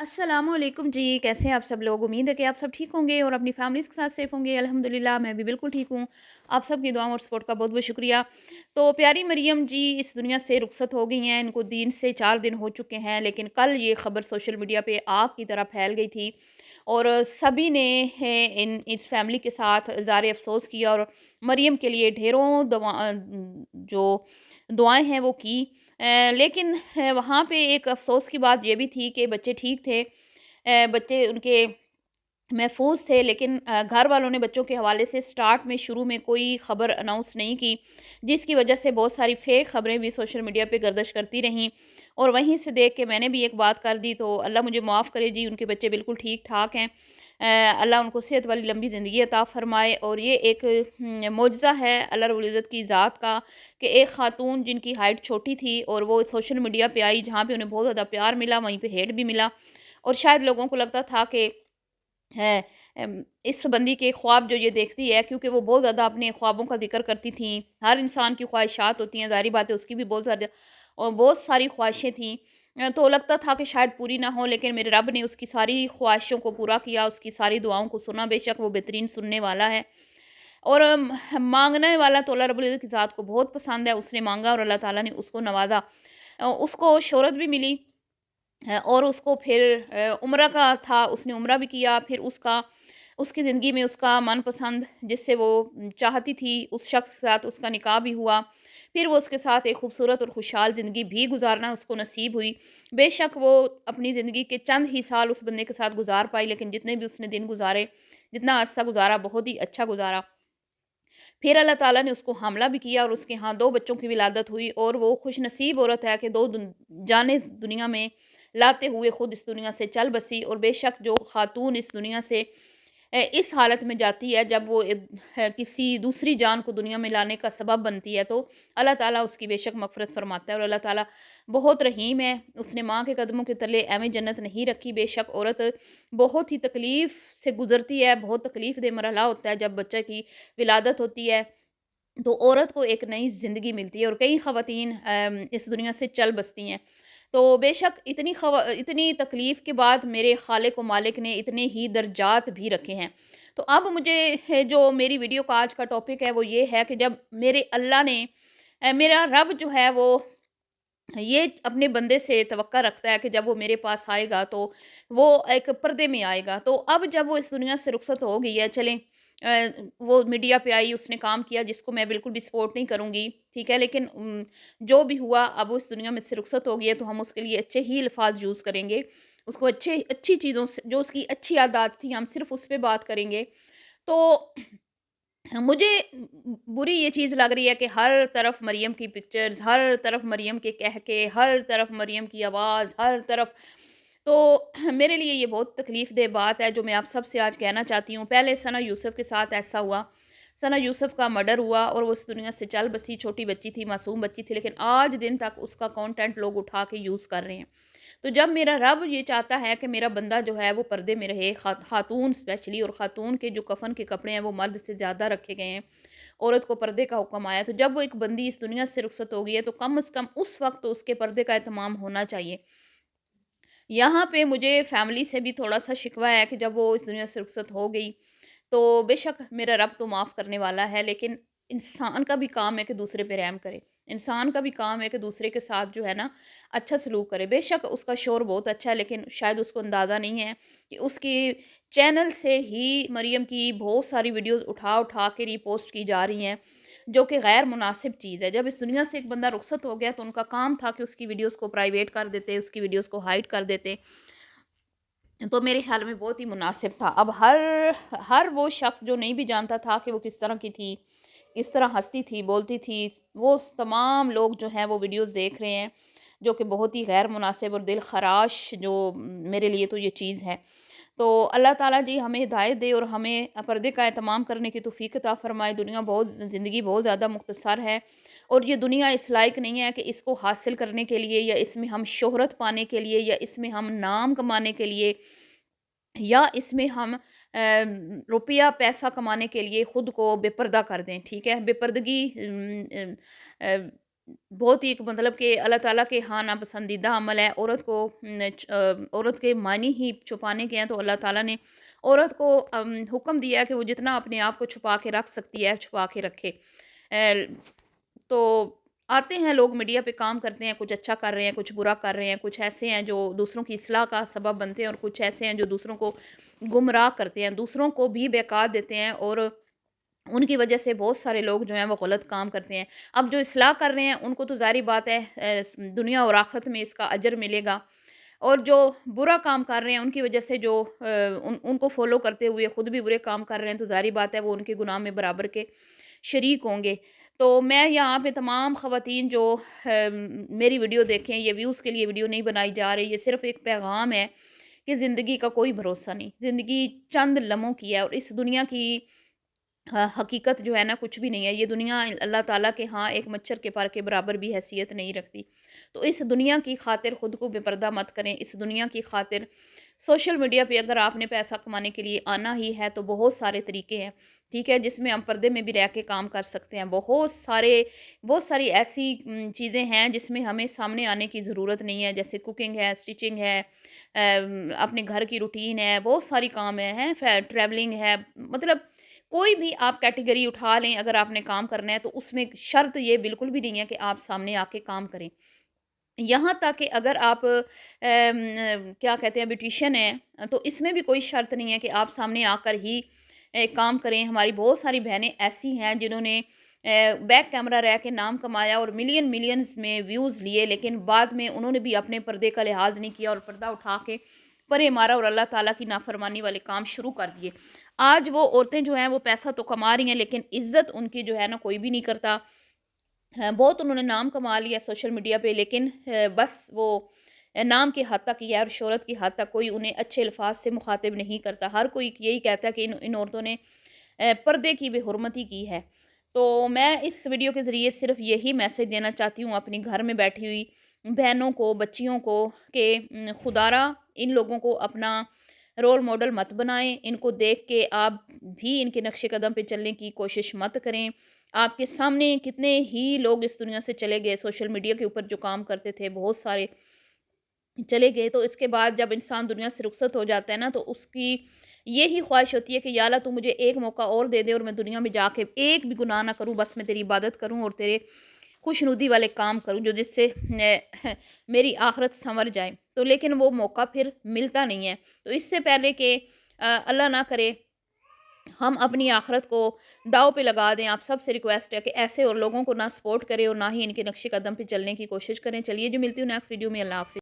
अस्सलाम वालेकुम जी, कैसे हैं आप सब लोग? उम्मीद है कि आप सब ठीक होंगे और अपनी फैमिलीज़ के साथ सेफ़ होंगे। अल्हम्दुलिल्लाह मैं भी बिल्कुल ठीक हूँ। आप सबकी दुआओं और सपोर्ट का बहुत-बहुत शुक्रिया। तो प्यारी मरियम जी इस दुनिया से रुखसत हो गई हैं। इनको 3 से 4 दिन हो चुके हैं, लेकिन कल ये खबर सोशल मीडिया पे आग की तरह फैल गई थी और सभी ने इस फैमिली के साथ इज़हार अफ़सोस किया और मरियम के लिए ढेरों जो दुआएँ हैं वो की। लेकिन वहाँ पे एक अफ़सोस की बात ये भी थी कि बच्चे ठीक थे। बच्चे उनके महफूज़ थे, लेकिन घर वालों ने बच्चों के हवाले से स्टार्ट में शुरू में कोई ख़बर अनाउंस नहीं की, जिसकी वजह से बहुत सारी फ़ेक ख़बरें भी सोशल मीडिया पे गर्दिश करती रहीं। और वहीं से देख के मैंने भी एक बात कर दी, तो अल्लाह मुझे माफ़ करे जी, उनके बच्चे बिल्कुल ठीक-ठाक हैं। अल्लाह उनको सेहत वाली लंबी ज़िंदगी अता फ़रमाए। और ये एक मौजज़ा है अल्लाह रब्बुल इज़्ज़त की ज़ात का कि एक ख़ातून जिनकी हाइट छोटी थी और वो सोशल मीडिया पे आई, जहाँ पे उन्हें बहुत ज़्यादा प्यार मिला, वहीं पे हेट भी मिला। और शायद लोगों को लगता था कि है इस बंदी के ख्वाब जो ये देखती है, क्योंकि वो बहुत ज़्यादा अपने ख्वाबों का ज़िक्र करती थी। हर इंसान की ख्वाहिशात होती हैं, ज़ाहिर बात है उसकी भी बहुत ज़्यादा और बहुत सारी ख्वाहिशें थीं। तो लगता था कि शायद पूरी ना हो, लेकिन मेरे रब ने उसकी सारी ख्वाहिशों को पूरा किया, उसकी सारी दुआओं को सुना। बेशक वो बेहतरीन सुनने वाला है और माँगने वाला तो अल्लाह रब्बुल इज़्ज़त की ज़ात को बहुत पसंद है। उसने माँगा और अल्लाह ताला ने उसको नवाज़ा। उसको शोहरत भी मिली और उसको फिर उम्रा का था, उसने उम्रा भी किया। फिर उसकी ज़िंदगी में उसका मनपसंद जिससे वो चाहती थी, उस शख़्स के साथ उसका निकाह भी हुआ। फिर वो उसके साथ एक खूबसूरत और खुशहाल ज़िंदगी भी गुज़ारना उसको नसीब हुई। बेशक वो अपनी ज़िंदगी के चंद ही साल उस बंदे के साथ गुज़ार पाई, लेकिन जितने भी उसने दिन गुज़ारे, जितना अरसा गुज़ारा, बहुत ही अच्छा गुज़ारा। फिर अल्लाह ताला ने उसको हामला भी किया और उसके यहाँ 2 बच्चों की विलादत हुई और वो खुशनसीब औरत है कि 2 जानें इस दुनिया में लाते हुए खुद इस दुनिया से चल बसी। और बेशक जो ख़ातून इस दुनिया से इस हालत में जाती है जब वो किसी दूसरी जान को दुनिया में लाने का सबब बनती है, तो अल्लाह ताला उसकी बेशक मग़फ़िरत फ़रमाता है और अल्लाह ताला बहुत रहीम है। उसने माँ के कदमों के तले ऐवें जन्नत नहीं रखी। बेशक औरत बहुत ही तकलीफ़ से गुज़रती है, बहुत तकलीफ़ दे मरहला होता है जब बच्चे की विलादत होती है, तो औरत को एक नई ज़िंदगी मिलती है और कई ख़वातीन इस दुनिया से चल बसती हैं। तो बेशक इतनी तकलीफ़ के बाद मेरे ख़ालिक व मालिक ने इतने ही दर्जात भी रखे हैं। तो अब मुझे जो मेरी वीडियो का आज का टॉपिक है वो ये है कि जब मेरे अल्लाह ने मेरा रब जो है वो ये अपने बंदे से तवक्का रखता है कि जब वो मेरे पास आएगा तो वो एक पर्दे में आएगा। तो अब जब वो इस दुनिया से रुखसत हो गई है, चलें वो मीडिया पे आई, उसने काम किया जिसको मैं बिल्कुल भी सपोर्ट नहीं करूँगी, ठीक है? लेकिन जो भी हुआ अब वो इस दुनिया में से रुखसत हो गई है, तो हम उसके लिए अच्छे ही अल्फ़ाज़ यूज़ करेंगे। उसको अच्छी चीज़ों से जो उसकी अच्छी आदत थी, हम सिर्फ़ उस पे बात करेंगे। तो मुझे बुरी ये चीज़ लग रही है कि हर तरफ मरियम की पिक्चर्स, हर तरफ मरियम के कहके, हर तरफ मरियम की आवाज़, हर तरफ। तो मेरे लिए ये बहुत तकलीफ़-दह बात है जो मैं आप सबसे आज कहना चाहती हूँ। पहले सना यूसुफ़ के साथ ऐसा हुआ। सना यूसुफ़ का मर्डर हुआ और वो इस दुनिया से चल बसी, छोटी बच्ची थी, मासूम बच्ची थी, लेकिन आज दिन तक उसका कंटेंट लोग उठा के यूज़ कर रहे हैं। तो जब मेरा रब ये चाहता है कि मेरा बंदा जो है वो पर्दे में रहे, खातून स्पेशली, और खातून के जो कफ़न के कपड़े हैं वो मर्द से ज़्यादा रखे गए हैं, औरत को पर्दे का हुक्म आया, तो जब वो एक बंदी इस दुनिया से रुखसत हो गई है तो कम से कम उस वक़्त तो उसके पर्दे का एहतमाम होना चाहिए। यहाँ पे मुझे फैमिली से भी थोड़ा-सा शिकवा है कि जब वो इस दुनिया से रुखसत हो गई, तो बेशक मेरा रब तो माफ़ करने वाला है, लेकिन इंसान का भी काम है कि दूसरे पे रहम करे। इंसान का भी काम है कि दूसरे के साथ जो है ना अच्छा सलूक करे। बेशक उसका शौहर बहुत अच्छा है, लेकिन शायद उसको अंदाज़ा नहीं है कि उसके चैनल से ही मरियम की बहुत सारी वीडियोज़ उठा-उठा के रीपोस्ट की जा रही हैं, जो कि गैर मुनासिब चीज़ है। जब इस दुनिया से एक बंदा रुखसत हो गया तो उनका काम था कि उसकी वीडियोज़ को प्राइवेट कर देते, उसकी वीडियोज़ को हाइड कर देते। तो मेरे ख़्याल में बहुत ही मुनासिब था। अब हर हर वो शख़्स जो नहीं भी जानता था कि वो किस तरह की थी, किस तरह हँसती थी, बोलती थी, वो तमाम लोग जो हैं वो वीडियोज़ देख रहे हैं, जो कि बहुत ही गैर मुनासिब और दिल ख़राश जो मेरे लिए तो ये चीज़ है। तो अल्लाह ताला जी हमें हिदायत दे और हमें पर्दे का एहतमाम करने की तौफ़ीक अता फ़रमाए। ज़िंदगी बहुत ज़्यादा मुख्तसर है और ये दुनिया इस लायक नहीं है कि इसको हासिल करने के लिए या इसमें हम शोहरत पाने के लिए या इसमें हम नाम कमाने के लिए या इसमें हम रुपया पैसा कमाने के लिए खुद को बेपर्दा कर दें, ठीक है? बेपर्दगी बहुत ही एक मतलब कि अल्लाह ताला के यहाँ नापसंदीदा अमल है। औरत के मानी ही छुपाने के हैं, तो अल्लाह ताला ने औरत को हुक्म दिया है कि वो जितना अपने आप को छुपा के रख सकती है, छुपा के रखे। तो आते हैं लोग मीडिया पे काम करते हैं, कुछ अच्छा कर रहे हैं, कुछ बुरा कर रहे हैं, कुछ ऐसे हैं जो दूसरों की इस्लाह का सबब बनते हैं और कुछ ऐसे हैं जो दूसरों को गुमराह करते हैं, दूसरों को भी बहका देते हैं और उनकी वजह से बहुत सारे लोग जो हैं वो गलत काम करते हैं। अब जो इस्लाह कर रहे हैं उनको तो ज़ाहिर बात है दुनिया और आखिरत में इसका अजर मिलेगा, और जो बुरा काम कर रहे हैं उनकी वजह से जो उनको फ़ॉलो करते हुए खुद भी बुरे काम कर रहे हैं, तो ज़ाहिर बात है वो उनके गुनाह में बराबर के शरीक होंगे। तो मैं यहाँ पे तमाम ख़वातीन जो मेरी वीडियो देखें, ये व्यूज़ के लिए वीडियो नहीं बनाई जा रही, ये सिर्फ़ एक पैगाम है कि ज़िंदगी का कोई भरोसा नहीं। ज़िंदगी चंद लम्हों की है और इस दुनिया की हकीकत जो है ना कुछ भी नहीं है। ये दुनिया अल्लाह ताला के यहाँ एक मच्छर के पर के बराबर भी हैसियत नहीं रखती। तो इस दुनिया की खातिर खुद को बेपर्दा मत करें। इस दुनिया की खातिर सोशल मीडिया पे अगर आपने पैसा कमाने के लिए आना ही है तो बहुत सारे तरीके हैं, ठीक है? जिसमें हम पर्दे में भी रह के काम कर सकते हैं। बहुत सारी ऐसी चीज़ें हैं जिसमें हमें सामने आने की ज़रूरत नहीं है, जैसे कुकिंग है, स्टिचिंग है, अपने घर की रूटीन है, बहुत सारी काम हैं, ट्रैवलिंग है, मतलब कोई भी आप कैटेगरी उठा लें, अगर आपने काम करना है तो उसमें शर्त ये बिल्कुल भी नहीं है कि आप सामने आके काम करें। यहाँ तक कि अगर आप क्या कहते हैं ब्यूटिशियन हैं, तो इसमें भी कोई शर्त नहीं है कि आप सामने आकर ही काम करें। हमारी बहुत सारी बहनें ऐसी हैं जिन्होंने बैक कैमरा रह के नाम कमाया और मिलियंस में व्यूज़ लिए, लेकिन बाद में उन्होंने भी अपने पर्दे का लिहाज नहीं किया और पर्दा उठा के परे मारा और अल्लाह ताला की नाफरमानी वाले काम शुरू कर दिए। आज वो औरतें जो हैं वो पैसा तो कमा रही हैं, लेकिन इज़्ज़त उनकी जो है ना कोई भी नहीं करता। बहुत उन्होंने नाम कमा लिया सोशल मीडिया पे, लेकिन बस वो नाम की हद तक ही है और शोहरत की हद तक, कोई उन्हें अच्छे अल्फाज से मुखातिब नहीं करता। हर कोई यही कहता है कि इन औरतों ने पर्दे की बेहुरमती की है। तो मैं इस वीडियो के ज़रिए सिर्फ यही मैसेज देना चाहती हूँ अपनी घर में बैठी हुई बहनों को, बच्चियों को, कि खुदारा इन लोगों को अपना रोल मॉडल मत बनाएं। इनको देख के आप भी इनके नक्शे कदम पे चलने की कोशिश मत करें। आपके सामने कितने ही लोग इस दुनिया से चले गए, सोशल मीडिया के ऊपर जो काम करते थे बहुत सारे चले गए। तो इसके बाद जब इंसान दुनिया से रुखसत हो जाता है ना, तो उसकी यही ख्वाहिश होती है कि या अल्लाह तू मुझे एक मौका और दे दे और मैं दुनिया में जाके एक भी गुनाह ना करूँ, बस मैं तेरी इबादत करूँ और तेरे खुशनुदी वाले काम करूँ जो जिससे मेरी आखिरत संवर जाए। तो लेकिन वो मौका फिर मिलता नहीं है। तो इससे पहले कि अल्लाह ना करे हम अपनी आखिरत को दाँव पे लगा दें, आप सबसे रिक्वेस्ट है कि ऐसे और लोगों को ना सपोर्ट करें और ना ही इनके नक्शे कदम पे चलने की कोशिश करें। चलिए जी, मिलती हूँ नेक्स्ट वीडियो में। अल्लाह हाफ़िज़।